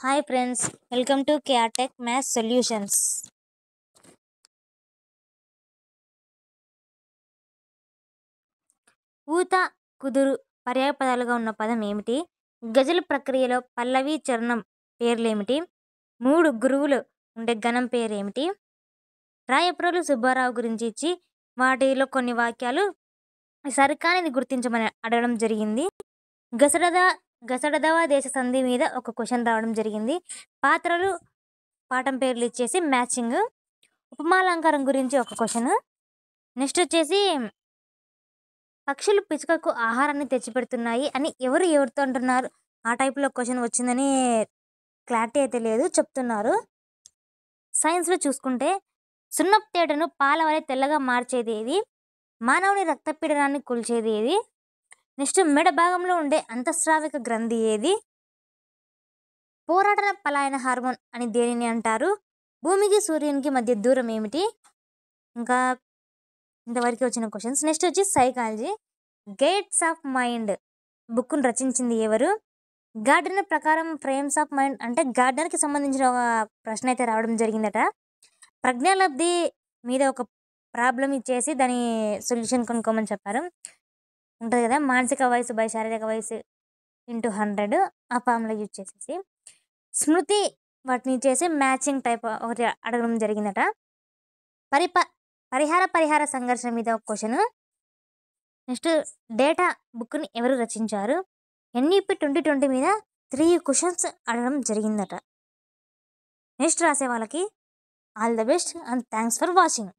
Hi friends, welcome to KRTech Math Solutions. ఊత, కుదురు పర్యాయపదాలుగా ఉన్న పదం ఏమిటి? గజల ప్రక్రియలో పల్లవి, చరణం పేర్లేమిటి? 3 గురువులు ఉండే గణం పేరేమిటి? రాయప్రోలు సుబ్బారావు గురించి ఇచ్చి వాటిలో కొన్ని వాక్యాలు సరికానిది గుర్తించమని అడగడం జరిగింది. గసడదవ దేశ సంధి మీద ఒక క్వశ్చన్ రావడం జరిగింది. పాత్రలు పాఠం పేర్లు ఇచ్చేసి మ్యాచింగ్. ఉపమాలంకారం గురించి ఒక క్వశ్చన్. నెక్స్ట్ వచ్చేసి పక్షులు పిచ్చుకకు ఆహారాన్ని తెచ్చిపెడుతున్నాయి అని ఎవరితో అంటున్నారు? ఆ టైప్లో క్వశ్చన్ వచ్చిందని క్లారిటీ అయితే లేదు, చెప్తున్నారు. సైన్స్లో చూసుకుంటే సున్నపు తేటను పాల వలె తెల్లగా మార్చేది ఏది? మానవుని రక్తపీడనాన్ని కొలిచేది ఏది? నెక్స్ట్ మెడ భాగంలో ఉండే అంతఃస్రావిక గ్రంథి ఏది? పోరాటన పలాయన హార్మోన్ అని దేనిని అంటారు? భూమికి సూర్యునికి మధ్య దూరం ఏమిటి? ఇంకా ఇంతవరకు వచ్చిన క్వశ్చన్స్. నెక్స్ట్ వచ్చి సైకాలజీ. గేట్స్ ఆఫ్ మైండ్ బుక్ను రచించింది ఎవరు? గార్డెనర్ ప్రకారం ఫ్రేమ్స్ ఆఫ్ మైండ్ అంటే గార్డెనర్కి సంబంధించిన ఒక ప్రశ్న అయితే రావడం జరిగిందట. ప్రజ్ఞాలబ్ధి మీద ఒక ప్రాబ్లం ఇచ్చేసి దాని సొల్యూషన్ కనుక్కోమని చెప్పారు. ఉంటుంది కదా, మానసిక వయసు బై శారీరక వయసు ఇంటూ 100 ఆ ఫార్ములా యూజ్ చేసేసి. స్మృతి వాటిని చేసి మ్యాచింగ్ టైప్ ఒకటి అడగడం జరిగిందట. పరిహార సంఘర్షణ మీద ఒక క్వశ్చన్. నెక్స్ట్ డేటా బుక్ని ఎవరు రచించారు? NEP 2020 మీద 3 క్వశ్చన్స్ అడగడం జరిగిందట. నెక్స్ట్ రాసే వాళ్ళకి all the best and thanks for watching.